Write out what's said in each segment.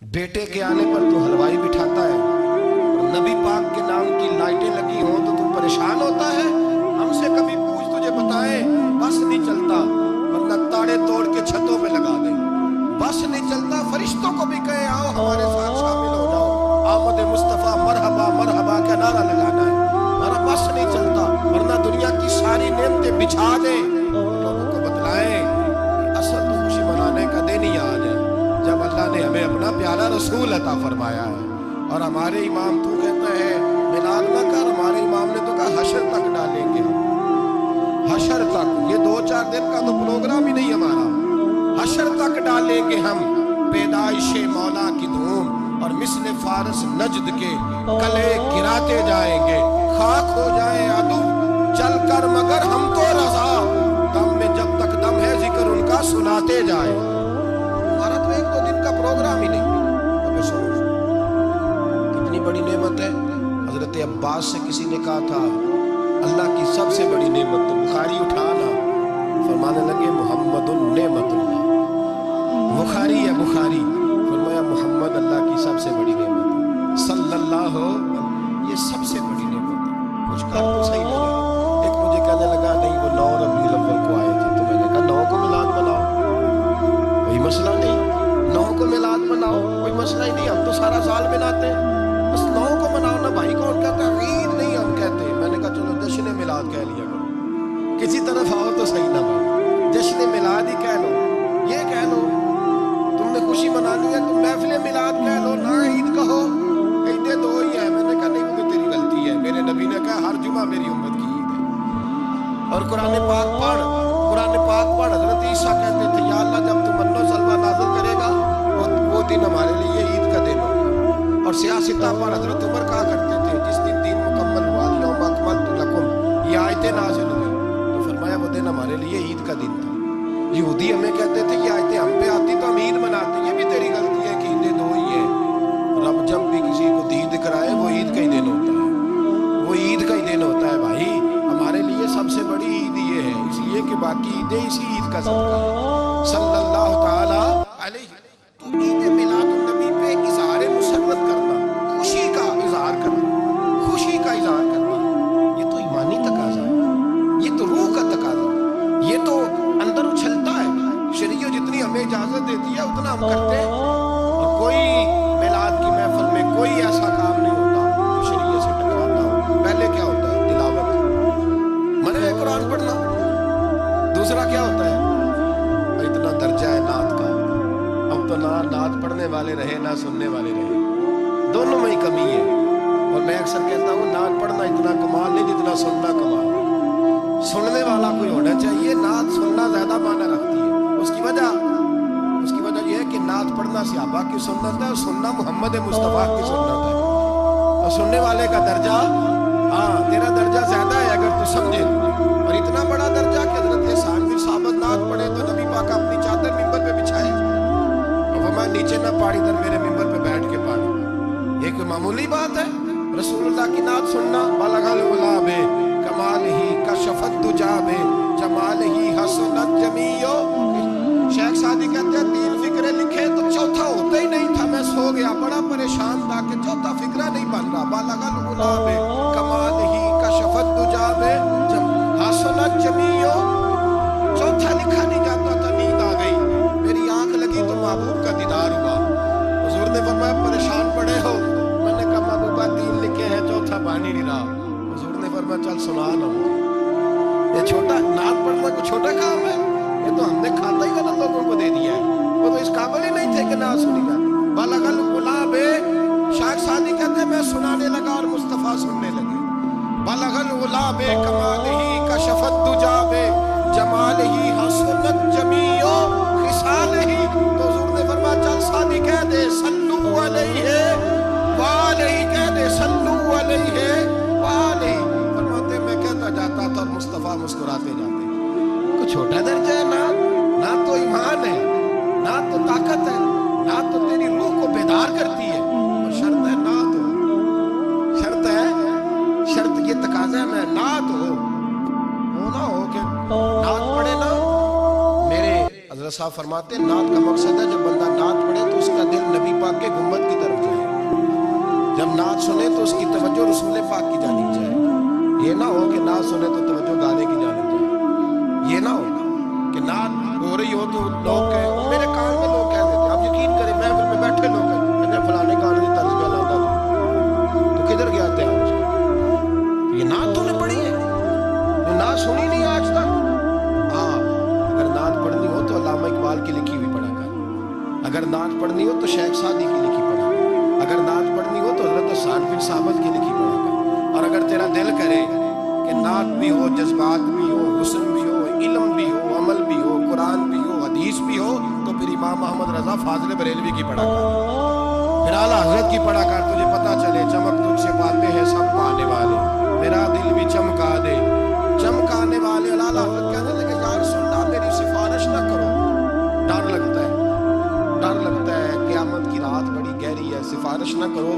بیٹے کے آنے پر تو ہلوائی بٹھاتا ہے، اور نبی پاک کے نام کی لائٹیں لگی ہوں تو پریشان ہوتا ہے؟ ہم سے کبھی پوچھ، تجھے بتائیں بس نہیں چلتا، ورنہ تاڑے توڑ کے چھتوں پہ لگا دیں۔ بس نہیں چلتا، فرشتوں کو بھی کہیں آؤ ہمارے ساتھ شامل ہو جاؤ، آمد مصطفیٰ مرحبا مرحبا کا نعرہ لگانا ہے، ہمارا بس نہیں چلتا، ورنہ دنیا کی ساری نعمتیں بچھا دیں۔ لوگوں کو بتلائیں کہ اصل تو خوشی منانے کا دن ہی آج ہے، جب اللہ نے ہمیں اپنا پیارا رسول عطا فرمایا ہے۔ اور ہمارے امام تو کہتا ہے میلاد نہ کر، ہمارے امام نے تو کہا حشر تک ڈالیں گے ہم، حشر تک، یہ 2-4 دن کا تو پروگرام ہی نہیں ہمارا، حشر تک ڈالیں گے ہم پیدائش مولا کی دھوم، اور مثل فارس نجد کے کلے گراتے جائیں گے، خاک ہو جائیں عدو چل کر مگر ہم تو رضا، دم میں جب تک دم ہے ذکر ان کا سناتے جائیں۔ ہمارا تو 1-2 دن کا پروگرام ہی نہیں۔ اب سوچ کتنی بڑی نعمت ہے۔ حضرت عباس سے کسی نے کہا تھا اللہ کی سب سے بڑی نعمت، تو بخاری اٹھانا، فرمانے لگے محمد نعمت اللہ، بخاری ہے بخاری، فرمایا محمد اللہ کی سب سے بڑی نعمت ہے، صلی اللہ یہ سب سے بڑی نعمت ہے۔ کچھ کر تو صحیح لگا۔ ایک مجھے کہنے لگا نہیں وہ 9 ربیع الاول کو آئے تھے، تو میں نے کہا 9 کو میلاد مناؤ، کوئی مسئلہ نہیں، 9 کو میلاد مناؤ، کوئی مسئلہ ہی نہیں، ہم تو سارا سال مناتے ہیں، بس 9 کو مناؤ نا بھائی۔ کون کہتا ہے عید نہیں ہم کہتے؟ میں نے کہا چلو جشن میلاد کہہ لیا کرو، کسی طرف آؤ تو صحیح نہ بھائی، جشن میلاد ہی کہہ لو، یہ کہہ لو تم نے خوشی منانی ہے تو محفل میلاد کہہ لو، نہ عید کہو، عیدیں 2 ہی ہیں۔ میں نے کہا نہیں وہ تیری غلطی ہے، میرے نبی نے کہا ہر جمعہ میری امت کی عید ہے۔ اور قرآن پاک پڑھ، قرآن پاک پڑھ، حضرت عیسیٰ کہتے تھے یا اللہ جب تو منو سلوہ نازل کرے گا وہ دن ہمارے لیے عید کا دن ہوگا۔ اور سیاستہ پر حضرت عمر کہا کرتے تھے جس دن دین مکمل ہوا یوم اکملت لکم، یہ آیتیں نازل ہوئی، تو فرمایا وہ دن ہمارے لیے عید کا دن تھا۔ یہودی ہمیں کہتے تھے یہ آیتیں ہم پہ آتی تو ہم عید مناتے، یہ بھی تیری غلطی ہے کہ عیدیں 2 ہی ہیں۔ رب جب بھی کسی کو دید کرائے وہ عید کا ہی دن ہوتا ہے، وہ عید کا ہی دن ہوتا ہے بھائی۔ ہمارے لیے سب سے بڑی عید یہ ہے، اس لیے کہ باقی عیدیں اسی عید کا صدقہ ہے، صلی اللہ تعالی علیہ۔ تو عید میلاد النبی پہ اظہار مسرت کرنا، خوشی کا اظہار کرنا، خوشی کا اظہار کرنا، یہ تو ایمانی تقاضا ہے، یہ تو روح کا تقاضا ہے، یہ تو اندر اچھلتا ہے۔ شریعت جتنی ہمیں اجازت دیتی ہے اتنا ہم کرتے ہیں، اور کوئی میلاد کی محفل میں کوئی ایسا کام نہیں ہوتا جو شریعت سے ٹکراتا ہو۔ پہلے کیا ہوتا ہے؟ تلاوت، منع ہے قرآن پڑھنا۔ دوسرا کیا ہوتا ہے؟ اتنا درجہ ہے نعت کا، اب تو نہ نعت پڑھنے والے رہے نہ سننے والے رہے، دونوں میں ہی کمی ہے۔ اور میں اکثر کہتا ہوں نعت پڑھنا اتنا کمال نہیں جتنا سننا کمال ہے۔ سننے والا کوئی ہونا چاہیے، نعت سننا زیادہ معنی رکھتی ہے۔ اس کی وجہ یہ ہے کہ نعت پڑھنا صحابہ کی سنت ہے، اور سننا محمد مصطفیٰ کی سنت ہے، اور سننے والے کا درجہ، ہاں تیرا درجہ زیادہ ہے اگر تو سمجھے، اور اتنا بڑا درجہ کہ حضرت سعد بن ثابت نعت پڑھے تو نبی پاک اپنی چادر ممبر پہ بچھائے، اور وہ میں نیچے نہ پاڑی در میرے ممبر پہ بیٹھ کے پاڑی، یہ کوئی معمولی بات ہے؟ رسول اللہ کی نعت سننا، بلغ العلا بے کمال ہی کشفت دجا بے جمال ہی حسنت جمیع۔ شیخ سعدی کہتے ہیں 3 فقرے لکھے تو چوتھا ہوتا ہی نہیں تھا، میں سو گیا بڑا پریشان تھا کہ چوتھا فقرہ نہیں بن رہا۔ بلغ العلا بے کمال ہی کشفت دجا بے حسنت جمیع، چوتھا لکھا نہیں جاتا تھا، نیند آ گئی، میری آنکھ لگی تو محبوب کا دیدار ہوا۔ حضور نے فرمایا پریشان پڑے ہو؟ میں نے کہا محبوبہ 3 لکھے ہیں چوتھا بن ہی نہیں رہا۔ حضور نے فرمایا چل سنا نا، یہ چھوٹا نعت پڑھنا کوئی چھوٹا کام ہے؟ یہ تو ہم نے کھاتا ہی غلط لوگوں کو دے دیا ہے، وہ تو اس قابل ہی نہیں تھے کہ نعت سنی جاتی۔ بلغ العلا بے، شیخ سعدی کہتے ہیں میں سنانے لگا اور مصطفیٰ سننے لگے۔ بلغ العلا بے کمال ہی کشفت دجا بے جمال ہی حسنت جمیع خصال ہی، تو حضور نے فرمایا چل سعدی کہہ دے صلو علیہ وآلہ، کہہ دے صلو علیہ وآلہ۔ فرماتے میں کہتا جاتا تھا اور مصطفیٰ مسکراتے جاتے۔ کوئی چھوٹا درجہ ہے نہ تو ایمان ہے، نہ تو طاقت ہے، نہ تو تیری روح کو بیدار کرتی ہے، اور شرط ہے نہ تو صاحب فرماتے ہیں نعت کا مقصد ہے جب بندہ نعت پڑھے تو اس کا دل نبی پاک کے گنبد کی طرف جائے، جب نعت سنے تو اس کی توجہ رسول پاک کی جانب جائے۔ یہ نہ ہو کہ نعت سنے تو توجہ گانے کی جانب جائے، یہ نہ ہو کہ نعت ہو رہی ہو تو لوگ کہیں، میرے کان میں لوگ کہہ دیتے ہیں، آپ یقین کریں محفل میں بیٹھے لوگ کہتے ہیں فلانے گانے کی طرز پہ لاتا تھا، تو کدھر گیا تھے آپ؟ یہ نعت تو نے پڑھی ہے، یہ نعت سنی نہیں آج تک؟ ہاں، اگر نعت پڑھنی ہو تو علامہ اقبال کی لکھی ہوئی پڑھا کر، اگر نعت پڑھنی ہو تو شیخ سعدی کی لکھی پڑھا کر، اگر نعت پڑھنی ہو تو حضرت سعد بن ثابت کی لکھی پڑھا کر، اور اگر تیرا دل کرے کہ نعت بھی ہو، جذبات بھی ہو، حسن بھی ہو، علم بھی ہو، عمل بھی ہو، قرآن بھی ہو، حدیث بھی ہو، تو پھر امام محمد رضا فاضل بریلوی کی پڑھا کر، پھر اعلیٰ حضرت کی پڑھا کر، تجھے پتہ چلے چمک تجھ سے پاتے ہیں سب پانے والے، میرا دل بھی چمکا دے چمکانے والے۔ اعلیٰ حضرت کہنے لگے یا رسول اللہ میری سفارش نہ کرو، ڈر لگتا ہے قیامت کی رات بڑی گہری ہے، سفارش نہ کرو،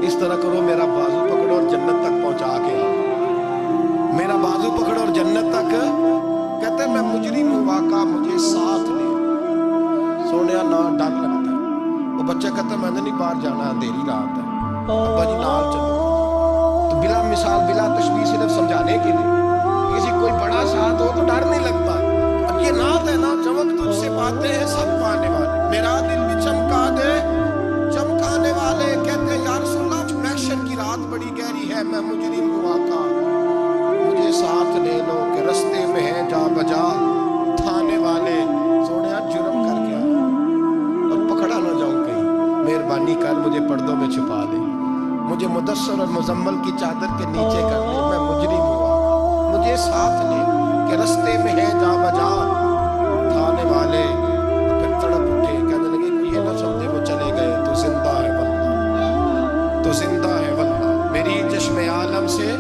اس طرح کرو میرا بازو پکڑو اور جنت تک پہنچا کے آؤ، میرا بازو پکڑو اور جنت تک۔ کہتے ہیں میں مجرم ہوں آقا مجھے ساتھ لے، سونیا نہ ڈر لگتا ہے، وہ بچہ کہتا ہے میں نے نہیں باہر جانا، اندھیری رات ہے، ابا جی نال چلو، تو بلا مثال بلا تشبیہ صرف سمجھانے کے لیے، کسی کوئی بڑا ساتھ ہو تو ڈر نہیں لگتا۔ اب یہ نعت ہے نا، چمک تجھ سے پاتے ہیں سب پانے والے، میرا دل بھی چمکا دے چمکانے والے۔ کہتے ہیں یا رسول اللہ محشر کی رات بڑی گہری ہے، میں مجرم ہوں آقا مجھے ساتھ لے لو کہ رستے میں ہے جا بجا تھانے والے۔ سونے جرم کر گیا اور پکڑا نہ جاؤں کہیں، مہربانی کر مجھے پردوں میں چھپا دے، مجھے مدثر اور مزمل کی چادر کے نیچے کر لے، میں مجرم ہوں مجھے ساتھ لے کہ رستے میں ہے جا بجا تھانے والے۔ اور پھر تڑپ اٹھے، کہنے لگے کوئی یہ نہ سمجھے وہ چلے گئے، تو زندہ ہے واللہ تو زندہ ہے واللہ، میری چشم عالم سے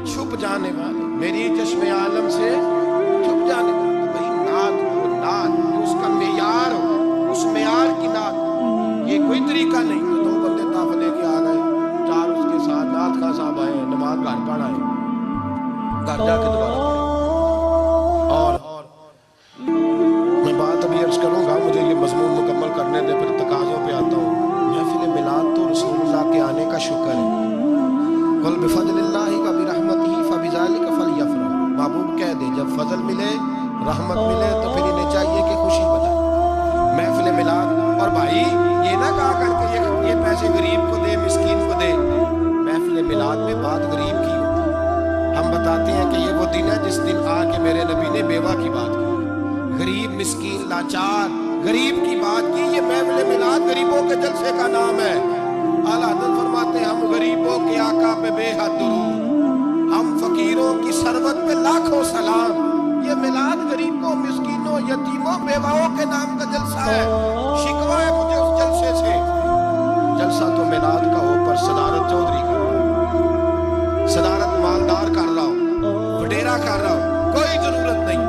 چھپ جانے والے، میری چشم عالم سے چھپ جانے والے۔ تو بھئی نعت ہو، نعت اس کا معیار ہو، اس معیار کی نعت، یہ کوئی طریقہ نہیں کہ دو بندے تاف لے کے آ گئے، چار اس کے ساتھ نعت خاں صاحب آئے، نماز گھر پڑھ آئے، گھر جا کے دوبارہ پڑھیں۔ اور میں بات ابھی عرض کروں گا، مجھے یہ مضمون مکمل کرنے دے، پھر تقاضوں پہ آتا ہوں۔ محفل میلاد تو رسول اللہ کے آنے کا شکر ہے، قل بفضل اللہ و برحمتہ فبذلک فلیفرحوا، محبوب کہہ دے جب فضل ملے رحمت ملے تو پھر انہیں چاہیے کہ خوشی منائیں۔ محفل میلاد، اور بھائی یہ نہ کہا کر کے یہ پیسے غریب کو دے مسکین کو دے، محفل میلاد میں بات غریب کی ہوتی ہے، ہم بتاتے ہیں کہ یہ وہ دن ہے جس دن آ کے میرے نبی نے بیوہ کی بات کی، غریب مسکین لاچار غریب کی بات کی۔ یہ محفل میلاد غریبوں کے جلسے کا نام ہے۔ اعلیٰ حضرت فرماتے ہیں ہم غریبوں کے آقا پہ بے حد درود، ہم فقیروں کی ثروت پہ لاکھوں سلام۔ یہ میلاد غریبوں مسکینوں یتیموں بیواؤں کے نام کا جلسہ ہے، شکوہ ہے مجھے اس جلسے سے۔ جلسہ تو میلاد کا ہو پر صدارت چودھری کر رہا ہو، صدارت مالدار کر رہا ہو، وڈیرا کر رہا ہو، کوئی ضرورت نہیں۔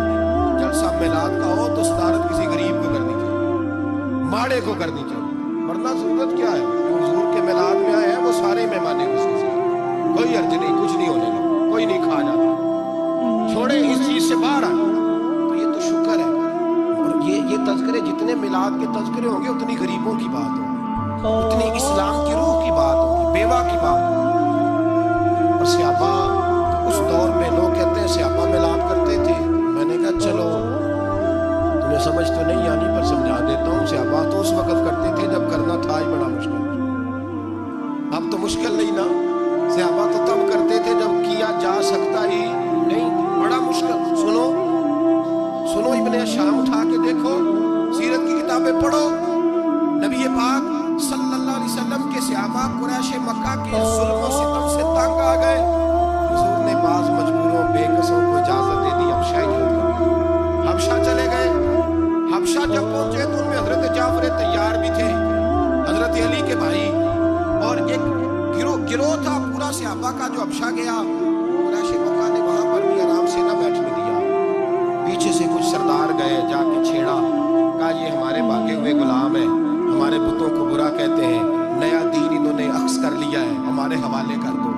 جلسہ میلاد کا ہو تو صدارت کسی غریب کو کرنی چاہیے، ماڑے کو کرنی چاہیے، ورنہ ضرورت کیا ہے؟ حضور کے میلاد میں آئے ہیں وہ سارے مہمان خصوصی، کوئی عرض نہیں، کچھ نہیں ہونے لگا، کوئی نہیں کھا جاتا، چھوڑے اس چیز سے باہر آئے، تو یہ تو شکر ہے۔ اور یہ تذکرے جتنے میلاد کے تذکرے ہوں گے اتنی غریبوں کی بات ہوگی، اتنی اسلام کی روح کی بات ہوگی، بیوہ کی بات ہوگی۔ اور سیابا تو اس دور میں لوگ کہتے ہیں سیابا میلاد کرتے تھے، میں نے کہا چلو تمہیں سمجھ تو نہیں آنی پر سمجھا دیتا ہوں، سیابا تو اس وقت کرتے تھے جب کرنا تھا ہی بڑا مشکل، اب تو مشکل نہیں نا، سیابا تو تب کرتے تھے جب کیا جا سکتا ہی نہیں، بڑا مشکل۔ سنو ابن شام اٹھا کے دیکھو، سیرت کی کتابیں پڑھو، نبی پاک صلی اللہ علیہ وسلم کے صحابہ قریش مکہ کے ظلم و ستم سے تنگ آ گئے، حضور نے بعض مجبوروں بے قصوں کو اجازت دے دی حبشہ ہجرت کرنے، حبشہ چلے گئے۔ حبشہ جب پہنچے تو ان میں حضرت جعفر طیار بھی تھے، حضرت علی کے بھائی، اور ایک گروہ تھا پورا صحابہ کا جو حبشہ گیا۔ قریش مکہ نے وہاں پر بھی آرام سے نہ بیٹھنے دیا، پیچھے سے کچھ سردار گئے، جا کے چھیڑا، کہا یہ ہمارے بھاگے ہوئے غلام ہیں، ہمارے بتوں کو برا کہتے ہیں، نیا دین انہوں نے اخذ کر لیا ہے، ہمارے حوالے کر دو۔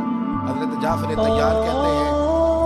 حضرت جعفر طیار کہتے ہیں